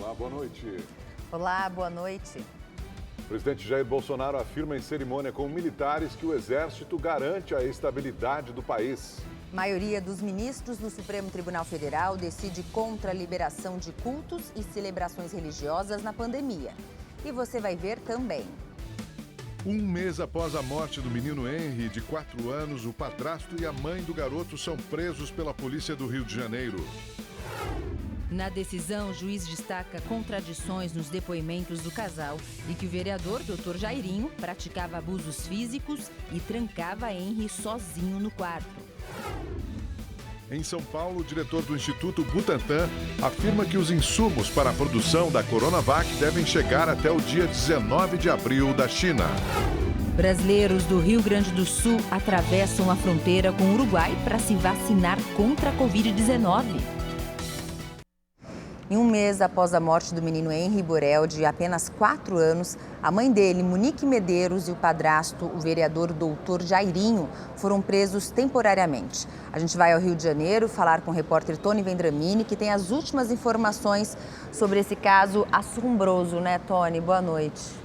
Olá, boa noite. Olá, boa noite. O presidente Jair Bolsonaro afirma em cerimônia com militares que o Exército garante a estabilidade do país. A maioria dos ministros do Supremo Tribunal Federal decide contra a liberação de cultos e celebrações religiosas na pandemia. E você vai ver também. Um mês após a morte do menino Henry, de 4 anos, o padrasto e a mãe do garoto são presos pela polícia do Rio de Janeiro. Na decisão, o juiz destaca contradições nos depoimentos do casal e que o vereador Dr. Jairinho praticava abusos físicos e trancava Henry sozinho no quarto. Em São Paulo, o diretor do Instituto Butantan afirma que os insumos para a produção da Coronavac devem chegar até o dia 19 de abril da China. Brasileiros do Rio Grande do Sul atravessam a fronteira com o Uruguai para se vacinar contra a Covid-19. Em um mês após a morte do menino Henry Borel, de apenas 4 anos, a mãe dele, Monique Medeiros, e o padrasto, o vereador Dr. Jairinho, foram presos temporariamente. A gente vai ao Rio de Janeiro falar com o repórter Tony Vendramini, que tem as últimas informações sobre esse caso assombroso, né, Tony? Boa noite.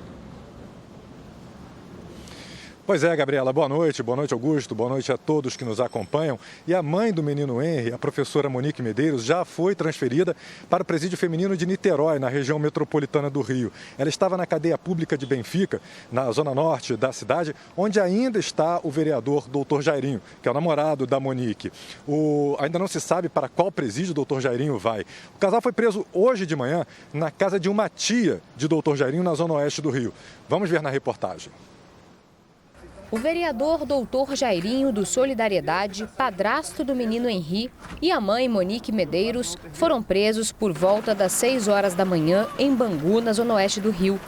Pois é, Gabriela, boa noite Augusto, boa noite a todos que nos acompanham. E a mãe do menino Henry, a professora Monique Medeiros, já foi transferida para o presídio feminino de Niterói, na região metropolitana do Rio. Ela estava na cadeia pública de Benfica, na zona norte da cidade, onde ainda está o vereador Dr. Jairinho, que é o namorado da Monique. Ainda não se sabe para qual presídio o Dr. Jairinho vai. O casal foi preso hoje de manhã na casa de uma tia de Dr. Jairinho, na zona oeste do Rio. Vamos ver na reportagem. O vereador Dr. Jairinho do Solidariedade, padrasto do menino Henry, e a mãe Monique Medeiros foram presos por volta das 6 horas da manhã em Bangu, na zona oeste do Rio.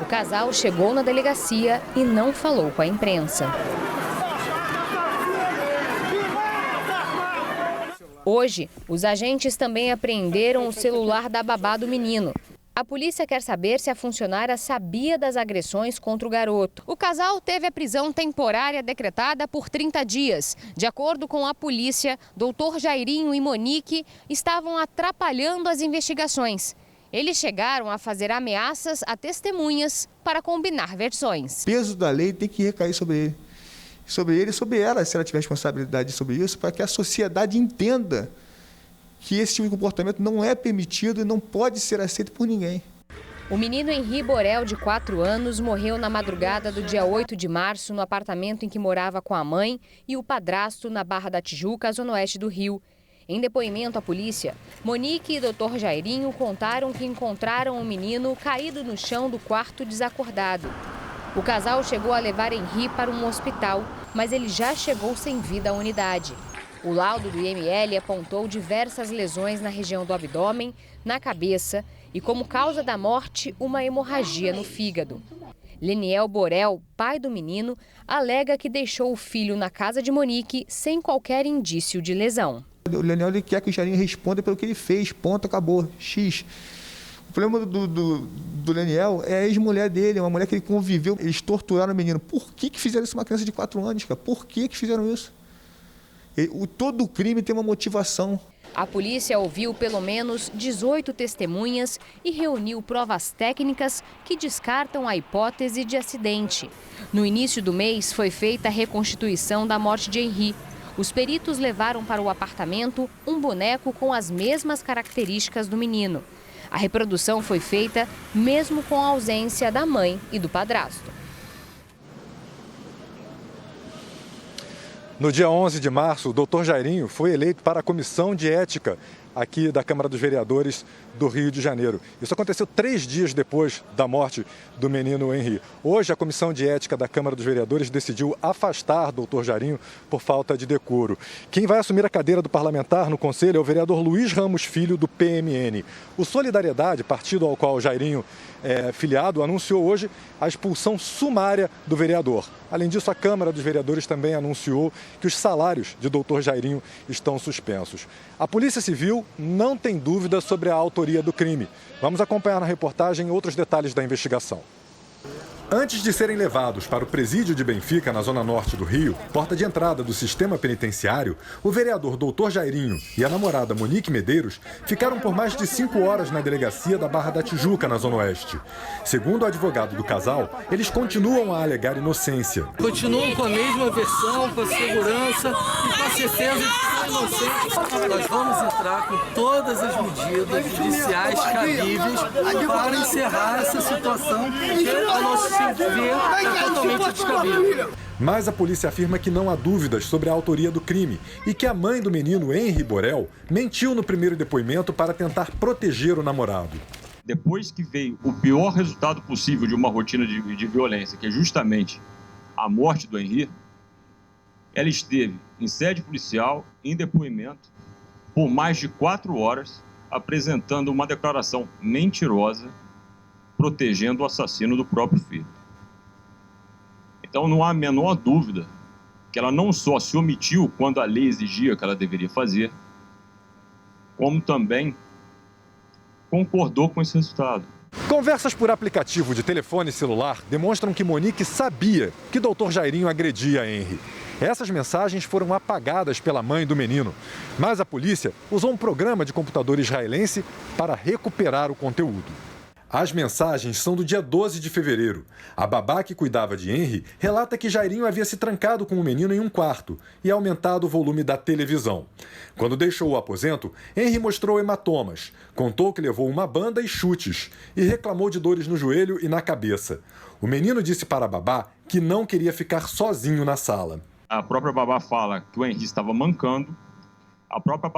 O casal chegou na delegacia e não falou com a imprensa. Hoje, os agentes também apreenderam o celular da babá do menino. A polícia quer saber se a funcionária sabia das agressões contra o garoto. O casal teve a prisão temporária decretada por 30 dias. De acordo com a polícia, Dr. Jairinho e Monique estavam atrapalhando as investigações. Eles chegaram a fazer ameaças a testemunhas para combinar versões. O peso da lei tem que recair sobre ele. Sobre ele e sobre ela, se ela tiver responsabilidade sobre isso, para que a sociedade entenda que esse tipo de comportamento não é permitido e não pode ser aceito por ninguém. O menino Henry Borel, de 4 anos, morreu na madrugada do dia 8 de março no apartamento em que morava com a mãe e o padrasto na Barra da Tijuca, zona oeste do Rio. Em depoimento à polícia, Monique e Dr. Jairinho contaram que encontraram o menino caído no chão do quarto desacordado. O casal chegou a levar Henry para um hospital, mas ele já chegou sem vida à unidade. O laudo do IML apontou diversas lesões na região do abdômen, na cabeça e, como causa da morte, uma hemorragia no fígado. Leniel Borel, pai do menino, alega que deixou o filho na casa de Monique sem qualquer indício de lesão. O Leniel quer que o Jairinho responda pelo que ele fez, ponto, acabou, X. O problema do Leniel é a ex-mulher dele, uma mulher que ele conviveu, eles torturaram o menino. Por que fizeram isso com uma criança de 4 anos, cara? Por que fizeram isso? Todo crime tem uma motivação. A polícia ouviu pelo menos 18 testemunhas e reuniu provas técnicas que descartam a hipótese de acidente. No início do mês foi feita a reconstituição da morte de Henry. Os peritos levaram para o apartamento um boneco com as mesmas características do menino. A reprodução foi feita mesmo com a ausência da mãe e do padrasto. No dia 11 de março, o Dr. Jairinho foi eleito para a Comissão de Ética aqui da Câmara dos Vereadores do Rio de Janeiro. Isso aconteceu 3 dias depois da morte do menino Henry. Hoje, a Comissão de Ética da Câmara dos Vereadores decidiu afastar o Dr. Jairinho por falta de decoro. Quem vai assumir a cadeira do parlamentar no Conselho é o vereador Luiz Ramos Filho, do PMN. O Solidariedade, partido ao qual o Jairinho é filiado, anunciou hoje a expulsão sumária do vereador. Além disso, a Câmara dos Vereadores também anunciou que os salários de Dr. Jairinho estão suspensos. A Polícia Civil não tem dúvida sobre a autoria do crime. Vamos acompanhar na reportagem outros detalhes da investigação. Antes de serem levados para o presídio de Benfica, na zona norte do Rio, porta de entrada do sistema penitenciário, o vereador Dr. Jairinho e a namorada Monique Medeiros ficaram por mais de 5 horas na delegacia da Barra da Tijuca, na zona oeste. Segundo o advogado do casal, eles continuam a alegar inocência. Continuam com a mesma versão, com a segurança e com a certeza de que são inocentes. Nós vamos entrar com todas as medidas judiciais cabíveis para encerrar essa situação que, ao nosso ver, é totalmente descabível. Mas a polícia afirma que não há dúvidas sobre a autoria do crime e que a mãe do menino, Henry Borel, mentiu no primeiro depoimento para tentar proteger o namorado. Depois que veio o pior resultado possível de uma rotina de violência, que é justamente a morte do Henry, ela esteve em sede policial, em depoimento, por mais de 4 horas, apresentando uma declaração mentirosa, protegendo o assassino do próprio filho. Então não há a menor dúvida que ela não só se omitiu quando a lei exigia que ela deveria fazer, como também concordou com esse resultado. Conversas por aplicativo de telefone celular demonstram que Monique sabia que Dr. Jairinho agredia Henry. Essas mensagens foram apagadas pela mãe do menino, mas a polícia usou um programa de computador israelense para recuperar o conteúdo. As mensagens são do dia 12 de fevereiro. A babá que cuidava de Henry relata que Jairinho havia se trancado com o menino em um quarto e aumentado o volume da televisão. Quando deixou o aposento, Henry mostrou hematomas, contou que levou uma banda e chutes e reclamou de dores no joelho e na cabeça. O menino disse para a babá que não queria ficar sozinho na sala. A própria babá fala que o Henry estava mancando. A própria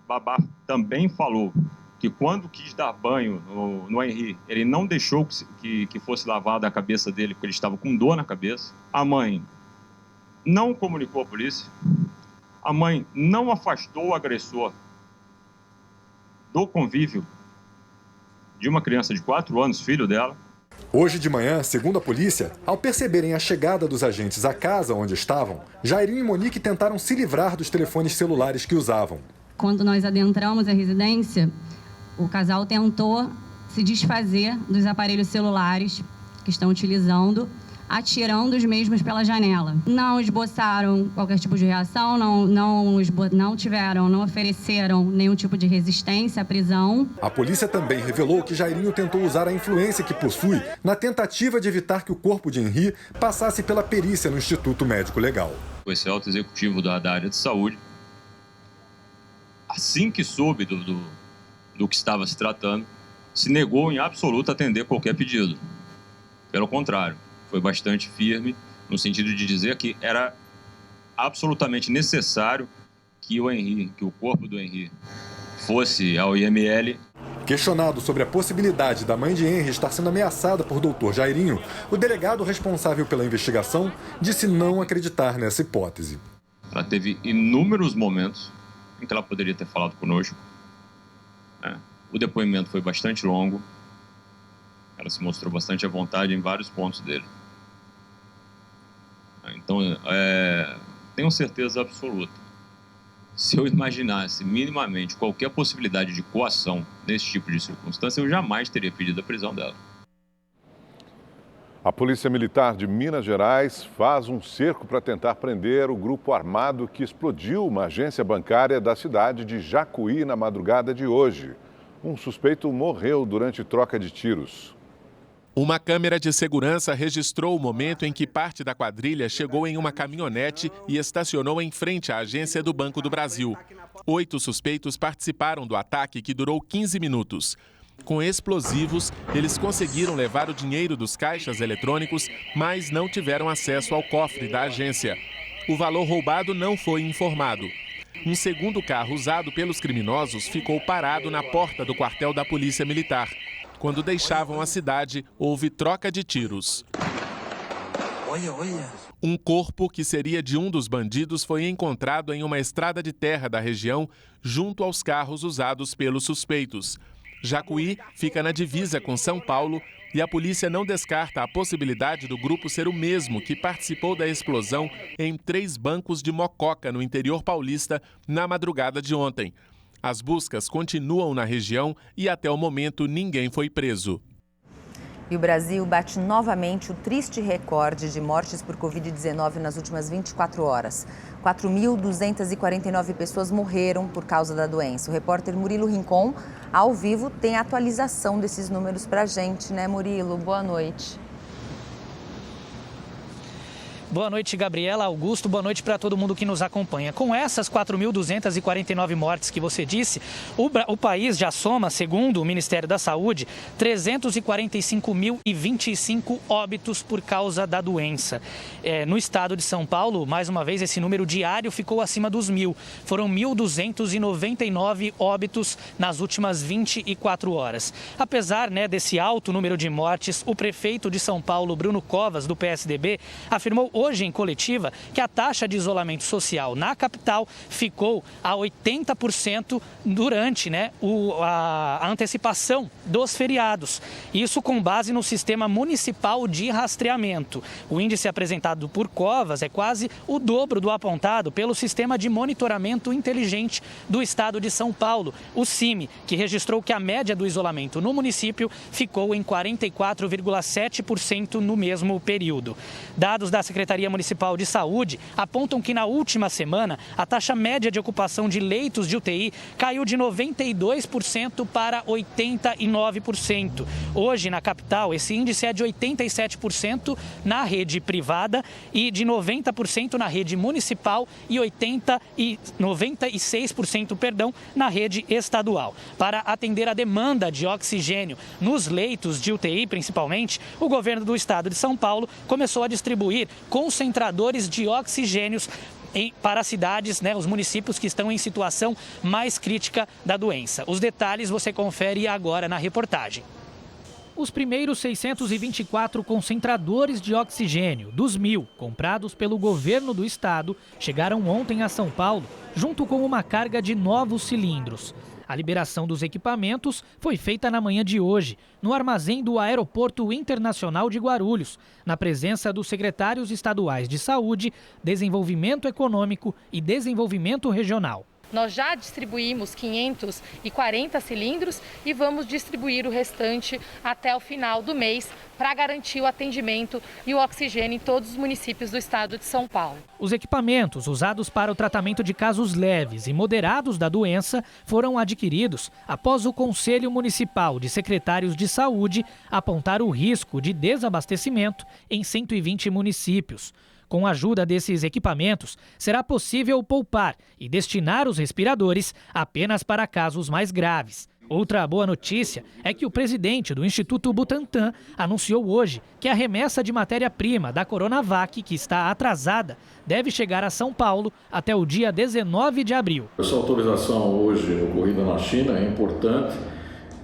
babá também falou que quando quis dar banho no Henry, ele não deixou que fosse lavada a cabeça dele, porque ele estava com dor na cabeça. A mãe não comunicou à polícia. A mãe não afastou o agressor do convívio de uma criança de 4 anos, filho dela. Hoje de manhã, segundo a polícia, ao perceberem a chegada dos agentes à casa onde estavam, Jairinho e Monique tentaram se livrar dos telefones celulares que usavam. Quando nós adentramos a residência, o casal tentou se desfazer dos aparelhos celulares que estão utilizando, atirando os mesmos pela janela. Não esboçaram qualquer tipo de reação, não ofereceram nenhum tipo de resistência à prisão. A polícia também revelou que Jairinho tentou usar a influência que possui na tentativa de evitar que o corpo de Henry passasse pela perícia no Instituto Médico Legal. Esse alto executivo da área de saúde, assim que soube do que estava se tratando, se negou em absoluto a atender qualquer pedido. Pelo contrário, foi bastante firme no sentido de dizer que era absolutamente necessário que o corpo do Henry fosse ao IML. Questionado sobre a possibilidade da mãe de Henry estar sendo ameaçada por Dr. Jairinho, o delegado responsável pela investigação disse não acreditar nessa hipótese. Ela teve inúmeros momentos em que ela poderia ter falado conosco. O depoimento foi bastante longo. Ela se mostrou bastante à vontade em vários pontos dele. Então, tenho certeza absoluta. Se eu imaginasse minimamente qualquer possibilidade de coação nesse tipo de circunstância, eu jamais teria pedido a prisão dela. A Polícia Militar de Minas Gerais faz um cerco para tentar prender o grupo armado que explodiu uma agência bancária da cidade de Jacuí na madrugada de hoje. Um suspeito morreu durante troca de tiros. Uma câmera de segurança registrou o momento em que parte da quadrilha chegou em uma caminhonete e estacionou em frente à agência do Banco do Brasil. 8 suspeitos participaram do ataque, que durou 15 minutos. Com explosivos, eles conseguiram levar o dinheiro dos caixas eletrônicos, mas não tiveram acesso ao cofre da agência. O valor roubado não foi informado. Um segundo carro usado pelos criminosos ficou parado na porta do quartel da Polícia Militar. Quando deixavam a cidade, houve troca de tiros. Um corpo que seria de um dos bandidos foi encontrado em uma estrada de terra da região, junto aos carros usados pelos suspeitos. Jacuí fica na divisa com São Paulo e a polícia não descarta a possibilidade do grupo ser o mesmo que participou da explosão em 3 bancos de Mococa, no interior paulista, na madrugada de ontem. As buscas continuam na região e até o momento ninguém foi preso. E o Brasil bate novamente o triste recorde de mortes por Covid-19 nas últimas 24 horas. 4.249 pessoas morreram por causa da doença. O repórter Murilo Rincon, ao vivo, tem a atualização desses números para a gente, né, Murilo? Boa noite. Boa noite, Gabriela, Augusto, boa noite para todo mundo que nos acompanha. Com essas 4.249 mortes que você disse, o país já soma, segundo o Ministério da Saúde, 345.025 óbitos por causa da doença. No estado de São Paulo, mais uma vez, esse número diário ficou acima dos 1.000. Foram 1.299 óbitos nas últimas 24 horas. Apesar, desse alto número de mortes, o prefeito de São Paulo, Bruno Covas, do PSDB, afirmou hoje em coletiva que a taxa de isolamento social na capital ficou a 80% durante a antecipação dos feriados. Isso com base no sistema municipal de rastreamento. O índice apresentado por Covas é quase o dobro do apontado pelo Sistema de Monitoramento Inteligente do Estado de São Paulo, o CIMI, que registrou que a média do isolamento no município ficou em 44,7% no mesmo período. Dados da Secretaria Municipal de Saúde apontam que na última semana a taxa média de ocupação de leitos de UTI caiu de 92% para 89%. Hoje, na capital, esse índice é de 87% na rede privada e de 90% na rede municipal e 96% na rede estadual. Para atender a demanda de oxigênio nos leitos de UTI, principalmente, o governo do estado de São Paulo começou a distribuir concentradores de oxigênios para as cidades, os municípios que estão em situação mais crítica da doença. Os detalhes você confere agora na reportagem. Os primeiros 624 concentradores de oxigênio, dos 1.000 comprados pelo governo do estado, chegaram ontem a São Paulo, junto com uma carga de novos cilindros. A liberação dos equipamentos foi feita na manhã de hoje, no armazém do Aeroporto Internacional de Guarulhos, na presença dos secretários estaduais de Saúde, Desenvolvimento Econômico e Desenvolvimento Regional. Nós já distribuímos 540 cilindros e vamos distribuir o restante até o final do mês para garantir o atendimento e o oxigênio em todos os municípios do estado de São Paulo. Os equipamentos usados para o tratamento de casos leves e moderados da doença foram adquiridos após o Conselho Municipal de Secretários de Saúde apontar o risco de desabastecimento em 120 municípios. Com a ajuda desses equipamentos, será possível poupar e destinar os respiradores apenas para casos mais graves. Outra boa notícia é que o presidente do Instituto Butantan anunciou hoje que a remessa de matéria-prima da Coronavac, que está atrasada, deve chegar a São Paulo até o dia 19 de abril. Essa autorização hoje ocorrida na China é importante,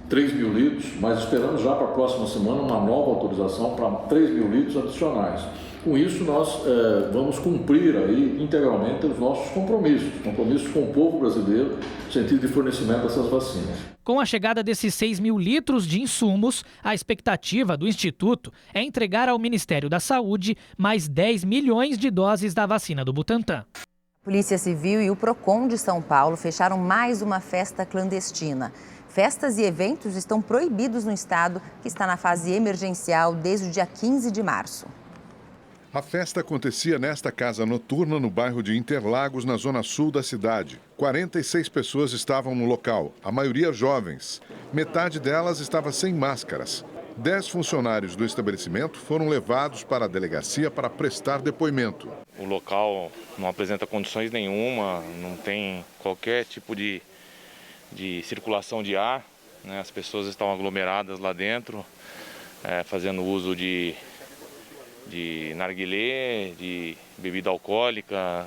3 mil litros, mas esperamos já para a próxima semana uma nova autorização para 3 mil litros adicionais. Com isso, nós vamos cumprir aí integralmente os nossos compromissos com o povo brasileiro no sentido de fornecimento dessas vacinas. Com a chegada desses 6 mil litros de insumos, a expectativa do Instituto é entregar ao Ministério da Saúde mais 10 milhões de doses da vacina do Butantan. A Polícia Civil e o Procon de São Paulo fecharam mais uma festa clandestina. Festas e eventos estão proibidos no estado, que está na fase emergencial desde o dia 15 de março. A festa acontecia nesta casa noturna no bairro de Interlagos, na zona sul da cidade. 46 pessoas estavam no local, a maioria jovens. Metade delas estava sem máscaras. 10 funcionários do estabelecimento foram levados para a delegacia para prestar depoimento. O local não apresenta condições nenhuma, não tem qualquer tipo de circulação de ar, As pessoas estão aglomeradas lá dentro, fazendo uso de narguilé, de bebida alcoólica,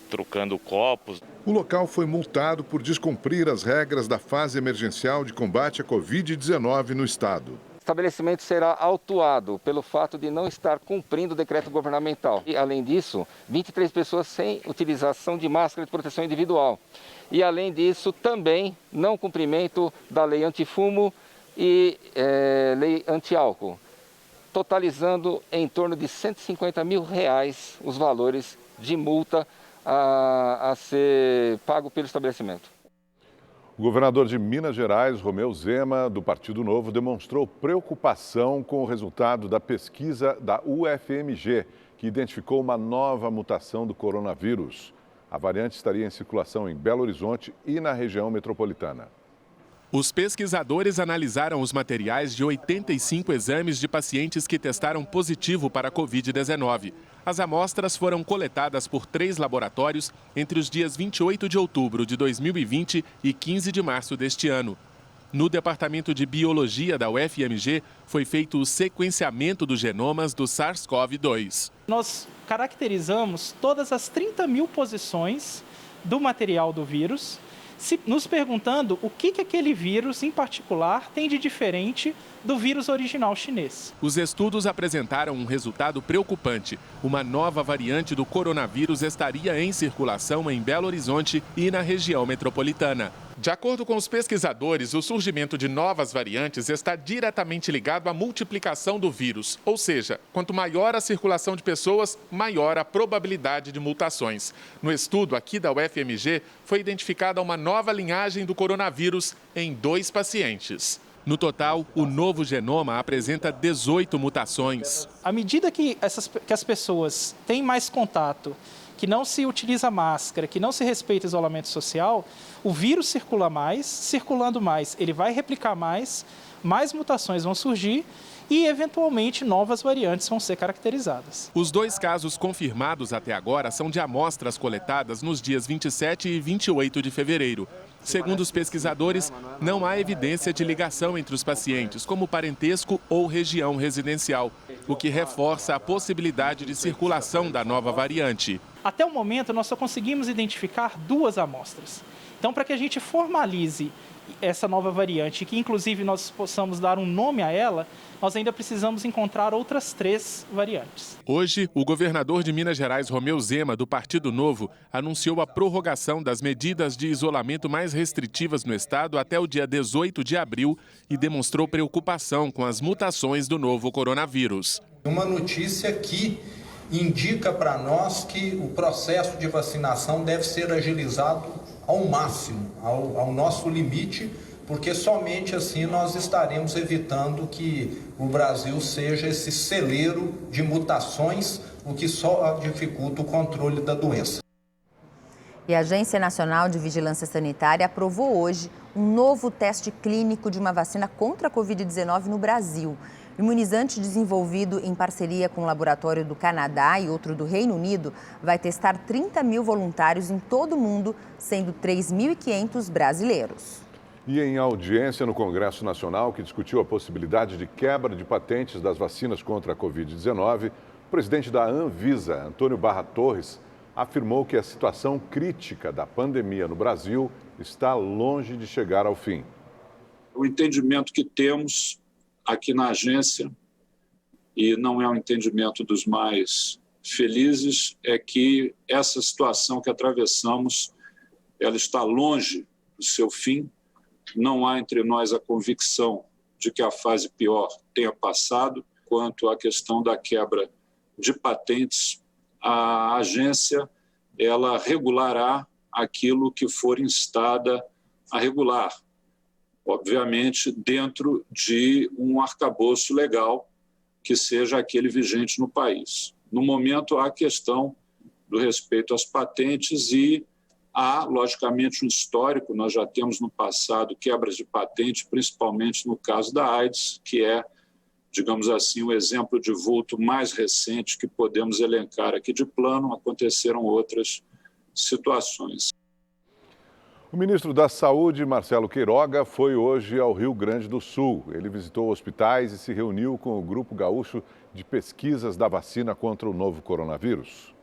trocando copos. O local foi multado por descumprir as regras da fase emergencial de combate à Covid-19 no estado. O estabelecimento será autuado pelo fato de não estar cumprindo o decreto governamental. E, além disso, 23 pessoas sem utilização de máscara de proteção individual. E, além disso, também não cumprimento da lei antifumo e lei anti-álcool, totalizando em torno de R$150 mil os valores de multa a ser pago pelo estabelecimento. O governador de Minas Gerais, Romeu Zema, do Partido Novo, demonstrou preocupação com o resultado da pesquisa da UFMG, que identificou uma nova mutação do coronavírus. A variante estaria em circulação em Belo Horizonte e na região metropolitana. Os pesquisadores analisaram os materiais de 85 exames de pacientes que testaram positivo para a Covid-19. As amostras foram coletadas por 3 laboratórios entre os dias 28 de outubro de 2020 e 15 de março deste ano. No Departamento de Biologia da UFMG, foi feito o sequenciamento dos genomas do SARS-CoV-2. Nós caracterizamos todas as 30 mil posições do material do vírus, nos perguntando o que aquele vírus, em particular, tem de diferente do vírus original chinês. Os estudos apresentaram um resultado preocupante. Uma nova variante do coronavírus estaria em circulação em Belo Horizonte e na região metropolitana. De acordo com os pesquisadores, o surgimento de novas variantes está diretamente ligado à multiplicação do vírus. Ou seja, quanto maior a circulação de pessoas, maior a probabilidade de mutações. No estudo aqui da UFMG, foi identificada uma nova linhagem do coronavírus em 2 pacientes. No total, o novo genoma apresenta 18 mutações. À medida que as pessoas têm mais contato, que não se utiliza máscara, que não se respeita o isolamento social, o vírus circula mais, circulando mais, ele vai replicar mais mutações vão surgir e, eventualmente, novas variantes vão ser caracterizadas. Os 2 casos confirmados até agora são de amostras coletadas nos dias 27 e 28 de fevereiro. Segundo os pesquisadores, não há evidência de ligação entre os pacientes, como parentesco ou região residencial, o que reforça a possibilidade de circulação da nova variante. Até o momento, nós só conseguimos identificar 2 amostras. Então, para que a gente formalize essa nova variante, que inclusive nós possamos dar um nome a ela, nós ainda precisamos encontrar outras 3 variantes. Hoje, o governador de Minas Gerais, Romeu Zema, do Partido Novo, anunciou a prorrogação das medidas de isolamento mais restritivas no estado até o dia 18 de abril e demonstrou preocupação com as mutações do novo coronavírus. Uma notícia que indica para nós que o processo de vacinação deve ser agilizado ao máximo, ao nosso limite, porque somente assim nós estaremos evitando que o Brasil seja esse celeiro de mutações, o que só dificulta o controle da doença. E a Agência Nacional de Vigilância Sanitária aprovou hoje um novo teste clínico de uma vacina contra a Covid-19 no Brasil. O imunizante, desenvolvido em parceria com o laboratório do Canadá e outro do Reino Unido, vai testar 30 mil voluntários em todo o mundo, sendo 3.500 brasileiros. E em audiência no Congresso Nacional, que discutiu a possibilidade de quebra de patentes das vacinas contra a Covid-19, o presidente da Anvisa, Antônio Barra Torres, afirmou que a situação crítica da pandemia no Brasil está longe de chegar ao fim. O entendimento que temos aqui na agência, e não é um entendimento dos mais felizes, é que essa situação que atravessamos, ela está longe do seu fim. Não há entre nós a convicção de que a fase pior tenha passado. Quanto à questão da quebra de patentes, a agência ela regulará aquilo que for instada a regular, obviamente dentro de um arcabouço legal que seja aquele vigente no país. No momento, há a questão do respeito às patentes e há, logicamente, um histórico. Nós já temos no passado quebras de patente, principalmente no caso da AIDS, que é, digamos assim, o exemplo de vulto mais recente que podemos elencar aqui de plano. Aconteceram outras situações. O ministro da Saúde, Marcelo Queiroga, foi hoje ao Rio Grande do Sul. Ele visitou hospitais e se reuniu com o Grupo Gaúcho de Pesquisas da Vacina contra o novo coronavírus.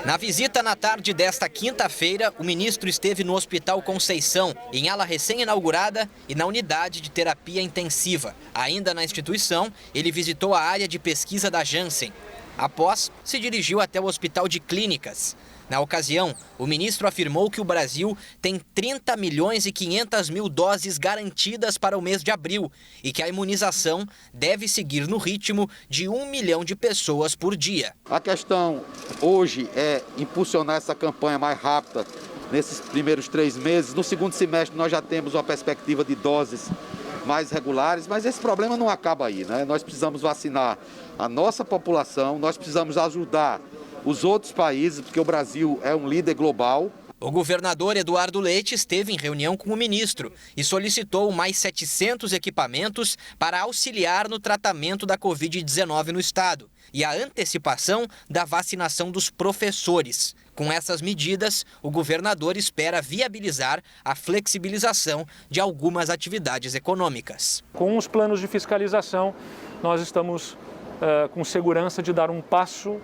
Na visita na tarde desta quinta-feira, o ministro esteve no Hospital Conceição, em ala recém-inaugurada e na unidade de terapia intensiva. Ainda na instituição, ele visitou a área de pesquisa da Janssen. Após, se dirigiu até o Hospital de Clínicas. Na ocasião, o ministro afirmou que o Brasil tem 30 milhões e 500 mil doses garantidas para o mês de abril e que a imunização deve seguir no ritmo de 1 milhão de pessoas por dia. A questão hoje é impulsionar essa campanha mais rápida nesses primeiros 3 meses. No segundo semestre nós já temos uma perspectiva de doses mais regulares, mas esse problema não acaba aí, né? Nós precisamos vacinar a nossa população, nós precisamos ajudar os outros países, porque o Brasil é um líder global. O governador Eduardo Leite esteve em reunião com o ministro e solicitou mais 700 equipamentos para auxiliar no tratamento da Covid-19 no estado e a antecipação da vacinação dos professores. Com essas medidas, o governador espera viabilizar a flexibilização de algumas atividades econômicas. Com os planos de fiscalização, nós estamos com segurança de dar um passo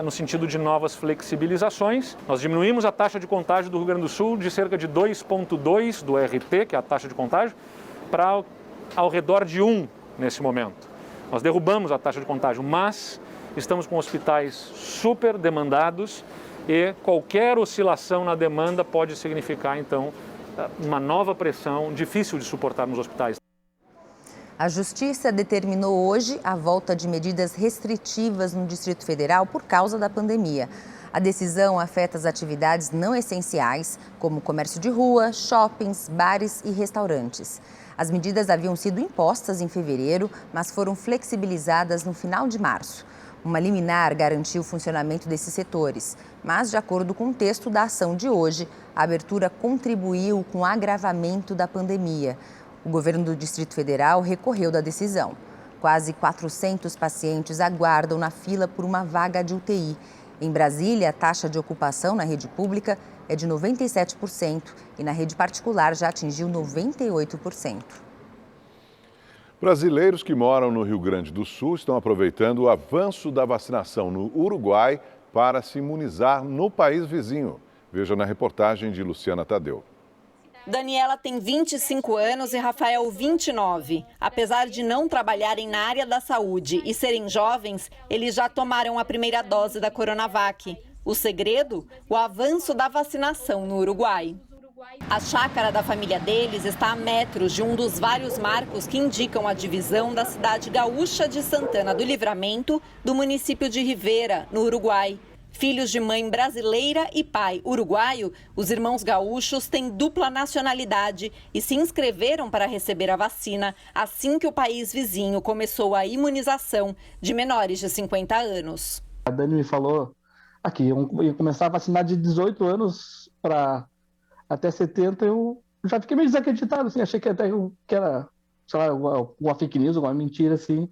no sentido de novas flexibilizações. Nós diminuímos a taxa de contágio do Rio Grande do Sul de cerca de 2,2 do RT, que é a taxa de contágio, para ao redor de 1 nesse momento. Nós derrubamos a taxa de contágio, mas estamos com hospitais super demandados e qualquer oscilação na demanda pode significar, então, uma nova pressão difícil de suportar nos hospitais. A Justiça determinou hoje a volta de medidas restritivas no Distrito Federal por causa da pandemia. A decisão afeta as atividades não essenciais, como comércio de rua, shoppings, bares e restaurantes. As medidas haviam sido impostas em fevereiro, mas foram flexibilizadas no final de março. Uma liminar garantiu o funcionamento desses setores, mas, de acordo com o texto da ação de hoje, a abertura contribuiu com o agravamento da pandemia. O governo do Distrito Federal recorreu da decisão. Quase 400 pacientes aguardam na fila por uma vaga de UTI. Em Brasília, a taxa de ocupação na rede pública é de 97% e na rede particular já atingiu 98%. Brasileiros que moram no Rio Grande do Sul estão aproveitando o avanço da vacinação no Uruguai para se imunizar no país vizinho. Veja na reportagem de Luciana Tadeu. Daniela tem 25 anos e Rafael 29. Apesar de não trabalharem na área da saúde e serem jovens, eles já tomaram a primeira dose da Coronavac. O segredo? O avanço da vacinação no Uruguai. A chácara da família deles está a metros de um dos vários marcos que indicam a divisão da cidade gaúcha de Santana do Livramento do município de Rivera, no Uruguai. Filhos de mãe brasileira e pai uruguaio, os irmãos gaúchos têm dupla nacionalidade e se inscreveram para receber a vacina assim que o país vizinho começou a imunização de menores de 50 anos. A Dani me falou aqui, ia começar a vacinar de 18 anos para até 70, eu já fiquei meio desacreditado, assim, achei que até que era, sei lá, uma fake news, uma mentira, assim.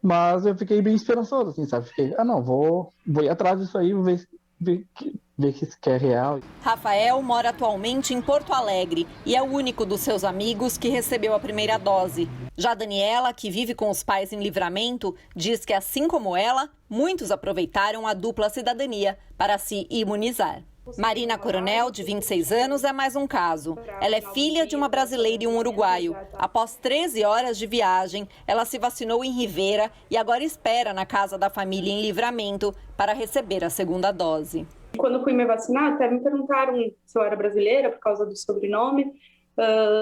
Mas eu fiquei bem esperançoso, assim, sabe? Fiquei, não, vou ir atrás disso aí, ver que é real. Rafael mora atualmente em Porto Alegre e é o único dos seus amigos que recebeu a primeira dose. Já Daniela, que vive com os pais em Livramento, diz que, assim como ela, muitos aproveitaram a dupla cidadania para se imunizar. Marina Coronel, de 26 anos, é mais um caso. Ela é filha de uma brasileira e um uruguaio. Após 13 horas de viagem, ela se vacinou em Rivera e agora espera na casa da família em Livramento para receber a segunda dose. Quando fui me vacinar, até me perguntaram se eu era brasileira por causa do sobrenome.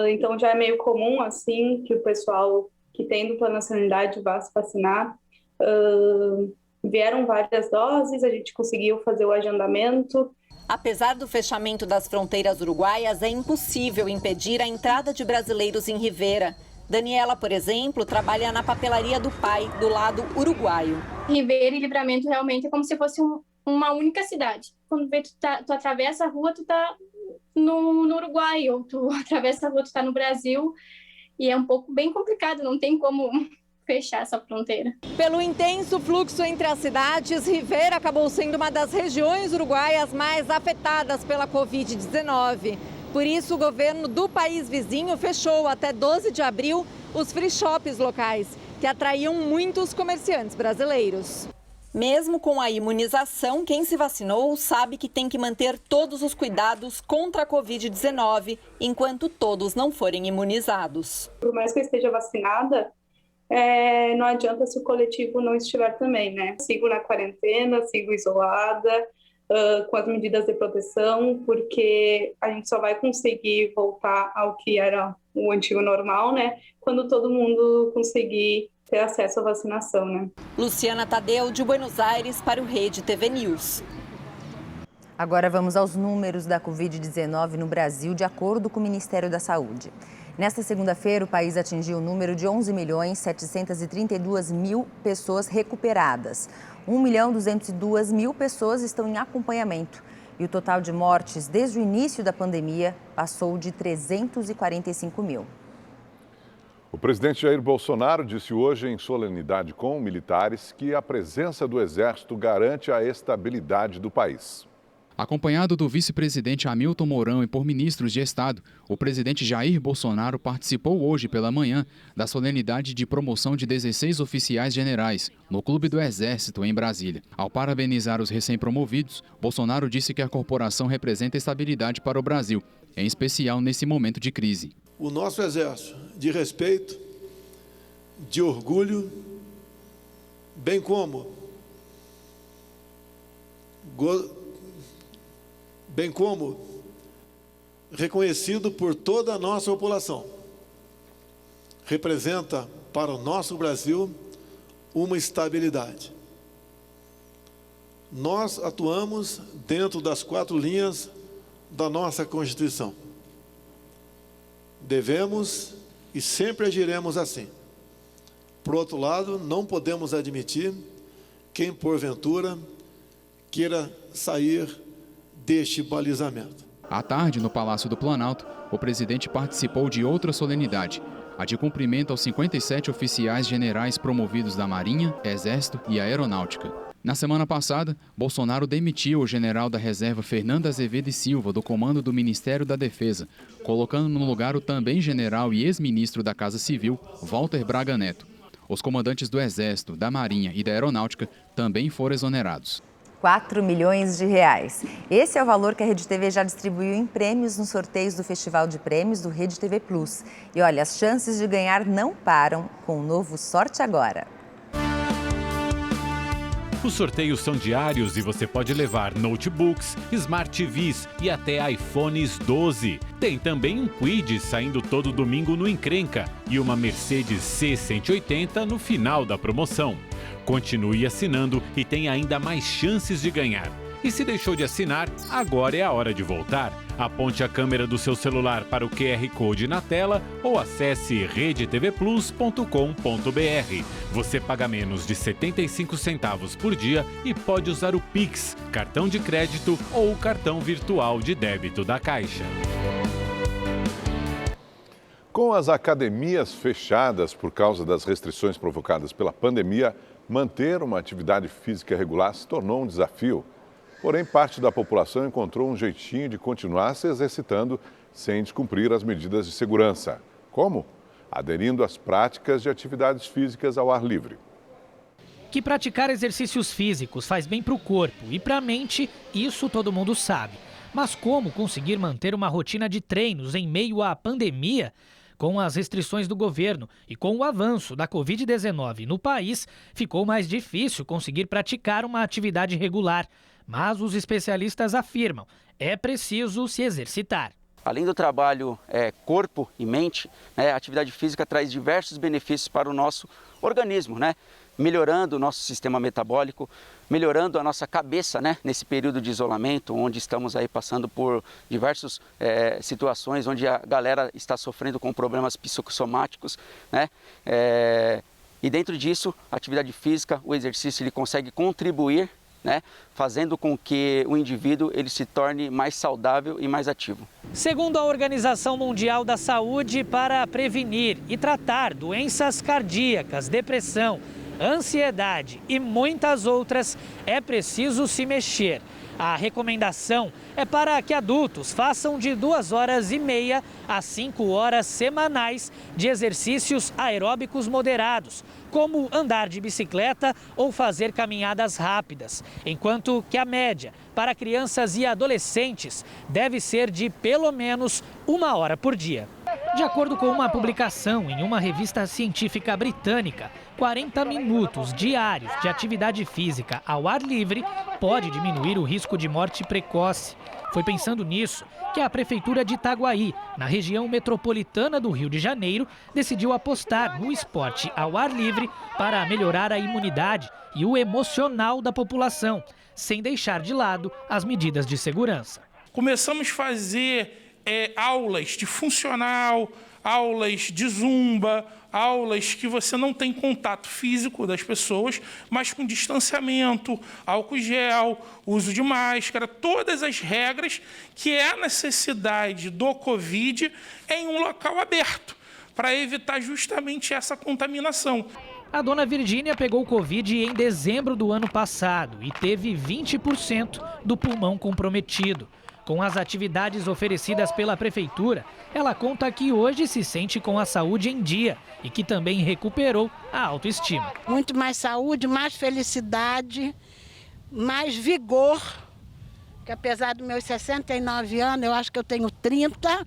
Então já é meio comum, assim, que o pessoal que tem dupla nacionalidade vá se vacinar. Vieram várias doses, a gente conseguiu fazer o agendamento. Apesar do fechamento das fronteiras uruguaias, é impossível impedir a entrada de brasileiros em Rivera. Daniela, por exemplo, trabalha na papelaria do pai, do lado uruguaio. Rivera e Livramento realmente é como se fosse uma única cidade. Quando tu atravessa a rua, tu tá no Uruguai, ou tu atravessa a rua, tu tá no Brasil. E é um pouco bem complicado, não tem como fechar essa fronteira. Pelo intenso fluxo entre as cidades, Rivera acabou sendo uma das regiões uruguaias mais afetadas pela Covid-19. Por isso, o governo do país vizinho fechou até 12 de abril os free shops locais, que atraíam muitos comerciantes brasileiros. Mesmo com a imunização, quem se vacinou sabe que tem que manter todos os cuidados contra a Covid-19 enquanto todos não forem imunizados. Por mais que eu esteja vacinada, não adianta se o coletivo não estiver também, né? Sigo na quarentena, sigo isolada, com as medidas de proteção, porque a gente só vai conseguir voltar ao que era o antigo normal, né? Quando todo mundo conseguir ter acesso à vacinação, né? Luciana Tadeu, de Buenos Aires, para o Rede TV News. Agora vamos aos números da Covid-19 no Brasil, de acordo com o Ministério da Saúde. Nesta segunda-feira, o país atingiu o número de 11.732.000 pessoas recuperadas. 1.202.000 pessoas estão em acompanhamento. E o total de mortes desde o início da pandemia passou de 345 mil. O presidente Jair Bolsonaro disse hoje em solenidade com militares que a presença do Exército garante a estabilidade do país. Acompanhado do vice-presidente Hamilton Mourão e por ministros de Estado, o presidente Jair Bolsonaro participou hoje pela manhã da solenidade de promoção de 16 oficiais generais no Clube do Exército, em Brasília. Ao parabenizar os recém-promovidos, Bolsonaro disse que a corporação representa estabilidade para o Brasil, em especial nesse momento de crise. O nosso Exército, de respeito, de orgulho, bem como reconhecido por toda a nossa população, representa para o nosso Brasil uma estabilidade. Nós atuamos dentro das 4 linhas da nossa Constituição. Devemos e sempre agiremos assim. Por outro lado, não podemos admitir quem, porventura, queira sair deste balizamento. À tarde, no Palácio do Planalto, o presidente participou de outra solenidade, a de cumprimento aos 57 oficiais generais promovidos da Marinha, Exército e Aeronáutica. Na semana passada, Bolsonaro demitiu o general da reserva Fernando Azevedo e Silva do comando do Ministério da Defesa, colocando no lugar o também general e ex-ministro da Casa Civil, Walter Braga Neto. Os comandantes do Exército, da Marinha e da Aeronáutica também foram exonerados. 4 milhões de reais. Esse é o valor que a Rede TV já distribuiu em prêmios nos sorteios do Festival de Prêmios do Rede TV Plus. E olha, as chances de ganhar não param com o novo Sorte Agora. Os sorteios são diários e você pode levar notebooks, Smart TVs e até iPhones 12. Tem também um Kwid saindo todo domingo no Encrenca e uma Mercedes C180 no final da promoção. Continue assinando e tem ainda mais chances de ganhar. E se deixou de assinar, agora é a hora de voltar. Aponte a câmera do seu celular para o QR Code na tela ou acesse redetvplus.com.br. Você paga menos de 75 centavos por dia e pode usar o Pix, cartão de crédito ou o cartão virtual de débito da Caixa. Com as academias fechadas por causa das restrições provocadas pela pandemia, manter uma atividade física regular se tornou um desafio. Porém, parte da população encontrou um jeitinho de continuar se exercitando sem descumprir as medidas de segurança. Como? Aderindo às práticas de atividades físicas ao ar livre. Que praticar exercícios físicos faz bem para o corpo e para a mente, isso todo mundo sabe. Mas como conseguir manter uma rotina de treinos em meio à pandemia? Com as restrições do governo e com o avanço da Covid-19 no país, ficou mais difícil conseguir praticar uma atividade regular. Mas os especialistas afirmam, é preciso se exercitar. Além do trabalho corpo e mente, a atividade física traz diversos benefícios para o nosso organismo, melhorando o nosso sistema metabólico, melhorando a nossa cabeça, nesse período de isolamento, onde estamos aí passando por diversas situações, onde a galera está sofrendo com problemas psicossomáticos, e dentro disso, a atividade física, o exercício, ele consegue contribuir, fazendo com que o indivíduo ele se torne mais saudável e mais ativo. Segundo a Organização Mundial da Saúde, para prevenir e tratar doenças cardíacas, depressão, ansiedade e muitas outras, é preciso se mexer. A recomendação é para que adultos façam de 2h30 a 5 horas semanais de exercícios aeróbicos moderados, como andar de bicicleta ou fazer caminhadas rápidas, enquanto que a média para crianças e adolescentes deve ser de pelo menos 1 hora por dia. De acordo com uma publicação em uma revista científica britânica, 40 minutos diários de atividade física ao ar livre pode diminuir o risco de morte precoce. Foi pensando nisso que a Prefeitura de Itaguaí, na região metropolitana do Rio de Janeiro, decidiu apostar no esporte ao ar livre para melhorar a imunidade e o emocional da população, sem deixar de lado as medidas de segurança. Começamos a fazer aulas de funcional, aulas de zumba, aulas que você não tem contato físico das pessoas, mas com distanciamento, álcool gel, uso de máscara, todas as regras que é a necessidade do Covid em um local aberto, para evitar justamente essa contaminação. A dona Virgínia pegou Covid em dezembro do ano passado e teve 20% do pulmão comprometido. Com as atividades oferecidas pela prefeitura, ela conta que hoje se sente com a saúde em dia e que também recuperou a autoestima. Muito mais saúde, mais felicidade, mais vigor, que apesar dos meus 69 anos, eu acho que eu tenho 30,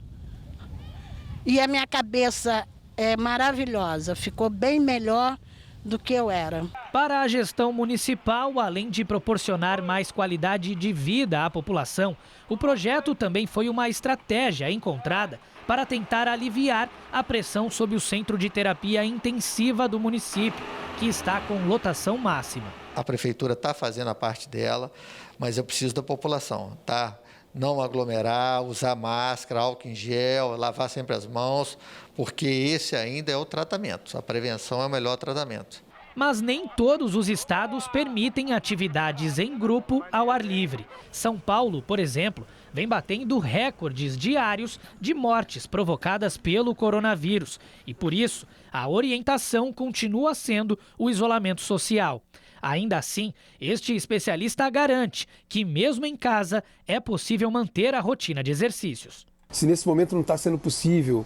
e a minha cabeça é maravilhosa, ficou bem melhor do que eu era. Para a gestão municipal, além de proporcionar mais qualidade de vida à população, o projeto também foi uma estratégia encontrada para tentar aliviar a pressão sobre o centro de terapia intensiva do município, que está com lotação máxima. A prefeitura está fazendo a parte dela, mas eu preciso da população, tá? Não aglomerar, usar máscara, álcool em gel, lavar sempre as mãos, porque esse ainda é o tratamento. A prevenção é o melhor tratamento. Mas nem todos os estados permitem atividades em grupo ao ar livre. São Paulo, por exemplo, vem batendo recordes diários de mortes provocadas pelo coronavírus. E por isso, a orientação continua sendo o isolamento social. Ainda assim, este especialista garante que, mesmo em casa, é possível manter a rotina de exercícios. Se nesse momento não está sendo possível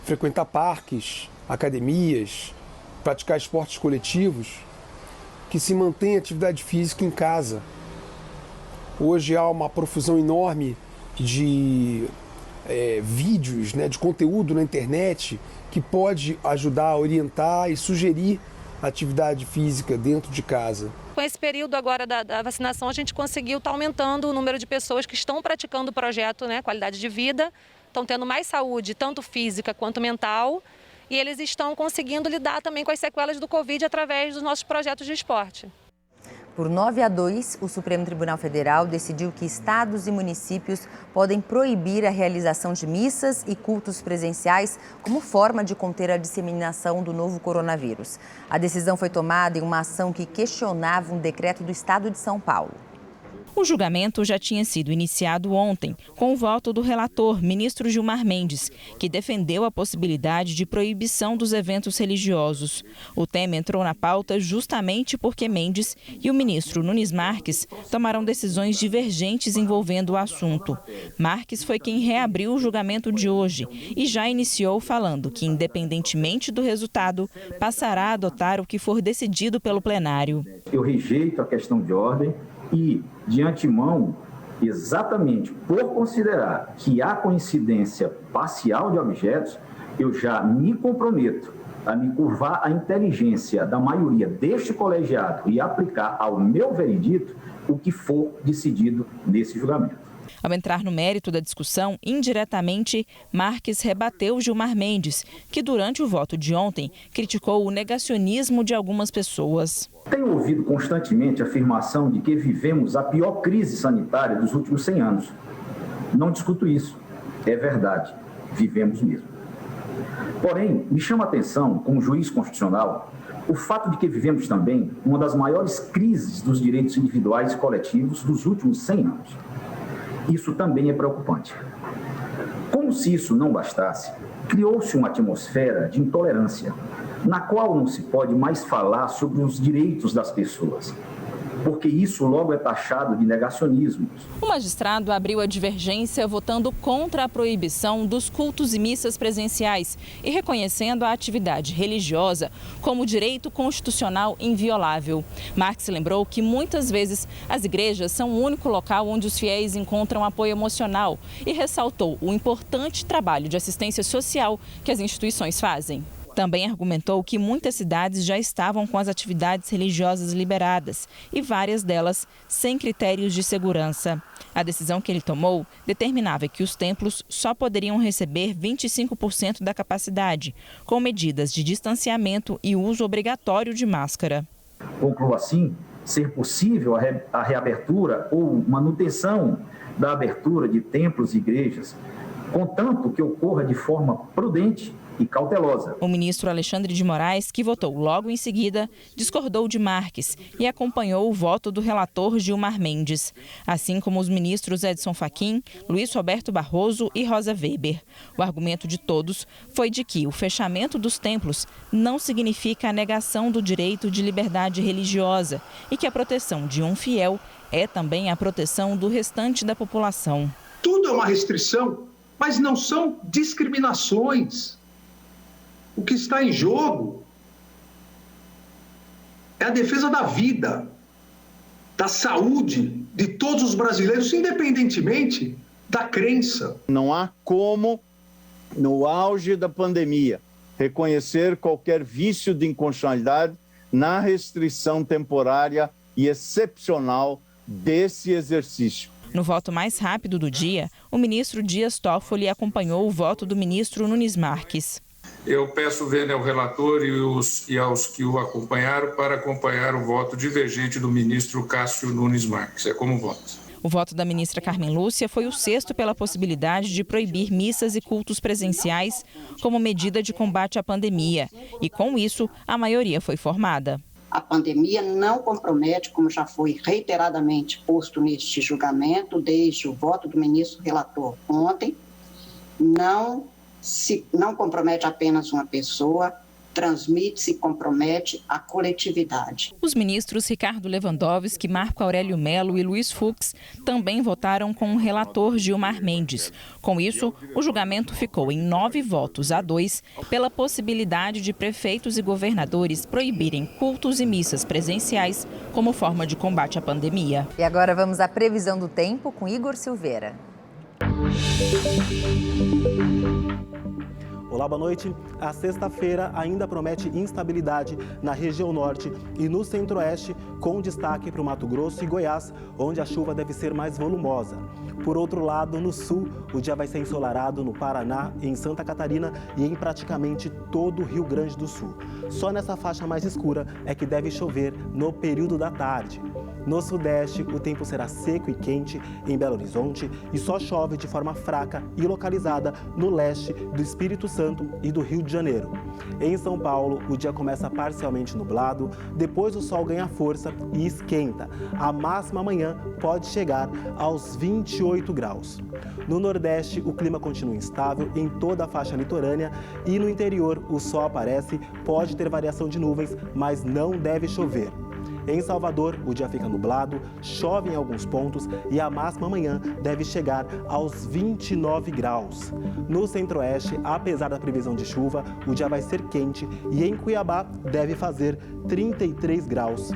frequentar parques, academias, praticar esportes coletivos, que se mantenha atividade física em casa. Hoje há uma profusão enorme de vídeos, de conteúdo na internet que pode ajudar a orientar e sugerir atividade física dentro de casa. Com esse período agora da vacinação, a gente conseguiu estar aumentando o número de pessoas que estão praticando o projeto, qualidade de vida, estão tendo mais saúde, tanto física quanto mental, e eles estão conseguindo lidar também com as sequelas do Covid através dos nossos projetos de esporte. Por 9-2, o Supremo Tribunal Federal decidiu que estados e municípios podem proibir a realização de missas e cultos presenciais como forma de conter a disseminação do novo coronavírus. A decisão foi tomada em uma ação que questionava um decreto do estado de São Paulo. O julgamento já tinha sido iniciado ontem, com o voto do relator, ministro Gilmar Mendes, que defendeu a possibilidade de proibição dos eventos religiosos. O tema entrou na pauta justamente porque Mendes e o ministro Nunes Marques tomaram decisões divergentes envolvendo o assunto. Marques foi quem reabriu o julgamento de hoje e já iniciou falando que, independentemente do resultado, passará a adotar o que for decidido pelo plenário. Eu rejeito a questão de ordem. E, de antemão, exatamente por considerar que há coincidência parcial de objetos, eu já me comprometo a me curvar à inteligência da maioria deste colegiado e aplicar ao meu veredito o que for decidido nesse julgamento. Ao entrar no mérito da discussão, indiretamente, Marques rebateu Gilmar Mendes, que durante o voto de ontem criticou o negacionismo de algumas pessoas. Tenho ouvido constantemente a afirmação de que vivemos a pior crise sanitária dos últimos 100 anos. Não discuto isso. É verdade. Vivemos mesmo. Porém, me chama a atenção, como juiz constitucional, o fato de que vivemos também uma das maiores crises dos direitos individuais e coletivos dos últimos 100 anos. Isso também é preocupante. Como se isso não bastasse, criou-se uma atmosfera de intolerância, na qual não se pode mais falar sobre os direitos das pessoas, porque isso logo é taxado de negacionismo. O magistrado abriu a divergência votando contra a proibição dos cultos e missas presenciais e reconhecendo a atividade religiosa como direito constitucional inviolável. Marques lembrou que muitas vezes as igrejas são o único local onde os fiéis encontram apoio emocional e ressaltou o importante trabalho de assistência social que as instituições fazem. Também argumentou que muitas cidades já estavam com as atividades religiosas liberadas e várias delas sem critérios de segurança. A decisão que ele tomou determinava que os templos só poderiam receber 25% da capacidade, com medidas de distanciamento e uso obrigatório de máscara. Concluo assim ser possível a reabertura ou manutenção da abertura de templos e igrejas, contanto que ocorra de forma prudente e cautelosa. O ministro Alexandre de Moraes, que votou logo em seguida, discordou de Marques e acompanhou o voto do relator Gilmar Mendes, assim como os ministros Edson Fachin, Luiz Roberto Barroso e Rosa Weber. O argumento de todos foi de que o fechamento dos templos não significa a negação do direito de liberdade religiosa e que a proteção de um fiel é também a proteção do restante da população. Tudo é uma restrição, mas não são discriminações. O que está em jogo é a defesa da vida, da saúde de todos os brasileiros, independentemente da crença. Não há como, no auge da pandemia, reconhecer qualquer vício de inconstitucionalidade na restrição temporária e excepcional desse exercício. No voto mais rápido do dia, o ministro Dias Toffoli acompanhou o voto do ministro Nunes Marques. Eu peço vênia ao relator e aos que o acompanharam para acompanhar o voto divergente do ministro Cássio Nunes Marques. É como voto. O voto da ministra Carmen Lúcia foi o 6º pela possibilidade de proibir missas e cultos presenciais como medida de combate à pandemia. E com isso, a maioria foi formada. A pandemia não compromete, como já foi reiteradamente posto neste julgamento, desde o voto do ministro relator ontem, não compromete apenas uma pessoa, transmite-se e compromete a coletividade. Os ministros Ricardo Lewandowski, Marco Aurélio Mello e Luiz Fux também votaram com o relator Gilmar Mendes. Com isso, o julgamento ficou em 9-2 pela possibilidade de prefeitos e governadores proibirem cultos e missas presenciais como forma de combate à pandemia. E agora vamos à previsão do tempo com Igor Silveira. Olá, boa noite. A sexta-feira ainda promete instabilidade na região norte e no centro-oeste, com destaque para o Mato Grosso e Goiás, onde a chuva deve ser mais volumosa. Por outro lado, no sul, o dia vai ser ensolarado no Paraná, em Santa Catarina e em praticamente todo o Rio Grande do Sul. Só nessa faixa mais escura é que deve chover no período da tarde. No sudeste, o tempo será seco e quente em Belo Horizonte e só chove de forma fraca e localizada no leste do Espírito Santo e do Rio de Janeiro. Em São Paulo, o dia começa parcialmente nublado, depois o sol ganha força e esquenta. A máxima amanhã pode chegar aos 28 graus. No Nordeste, o clima continua instável em toda a faixa litorânea e no interior o sol aparece, pode ter variação de nuvens, mas não deve chover. Em Salvador, o dia fica nublado, chove em alguns pontos e a máxima amanhã deve chegar aos 29 graus. No centro-oeste, apesar da previsão de chuva, o dia vai ser quente e em Cuiabá deve fazer 33 graus.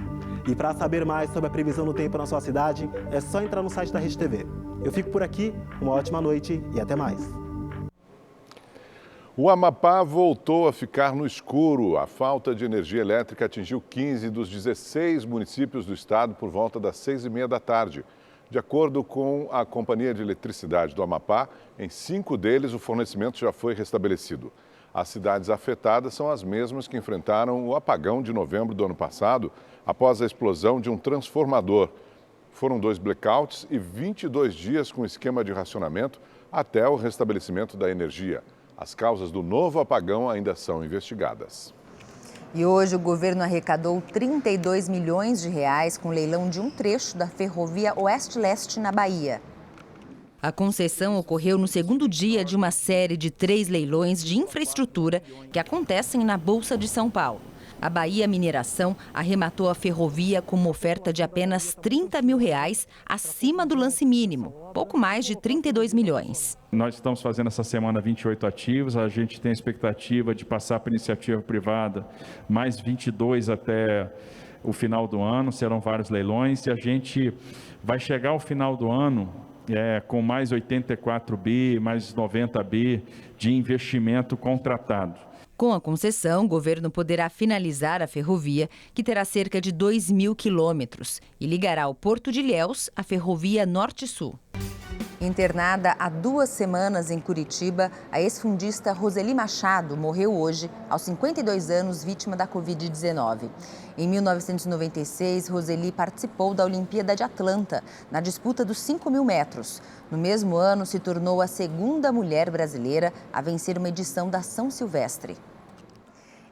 E para saber mais sobre a previsão do tempo na sua cidade, é só entrar no site da Rede TV. Eu fico por aqui, uma ótima noite e até mais. O Amapá voltou a ficar no escuro. A falta de energia elétrica atingiu 15 dos 16 municípios do estado por volta das 6h30 da tarde. De acordo com a Companhia de Eletricidade do Amapá, em 5 deles o fornecimento já foi restabelecido. As cidades afetadas são as mesmas que enfrentaram o apagão de novembro do ano passado, após a explosão de um transformador. Foram 2 blackouts e 22 dias com esquema de racionamento até o restabelecimento da energia. As causas do novo apagão ainda são investigadas. E hoje o governo arrecadou 32 milhões de reais com o leilão de um trecho da ferrovia Oeste-Leste na Bahia. A concessão ocorreu no segundo dia de uma série de 3 leilões de infraestrutura que acontecem na Bolsa de São Paulo. A Bahia Mineração arrematou a ferrovia com uma oferta de apenas R$30 mil acima do lance mínimo, pouco mais de 32 milhões. Nós estamos fazendo essa semana 28 ativos, a gente tem a expectativa de passar para iniciativa privada mais 22 até o final do ano, serão vários leilões e a gente vai chegar ao final do ano com mais 84 bi, mais 90 bi de investimento contratado. Com a concessão, o governo poderá finalizar a ferrovia, que terá cerca de 2.000 quilômetros, e ligará o Porto de Ilhéus à ferrovia Norte-Sul. Internada há 2 semanas em Curitiba, a ex-fundista Roseli Machado morreu hoje, aos 52 anos, vítima da Covid-19. Em 1996, Roseli participou da Olimpíada de Atlanta, na disputa dos 5.000 metros. No mesmo ano, se tornou a segunda mulher brasileira a vencer uma edição da São Silvestre.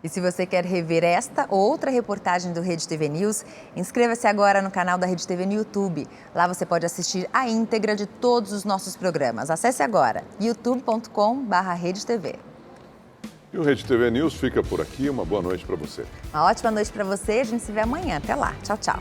E se você quer rever esta ou outra reportagem do Rede TV News, inscreva-se agora no canal da Rede TV no YouTube. Lá você pode assistir a íntegra de todos os nossos programas. Acesse agora youtube.com/redetv. E o Rede TV News fica por aqui. Uma boa noite para você. Uma ótima noite para você. A gente se vê amanhã. Até lá. Tchau, tchau.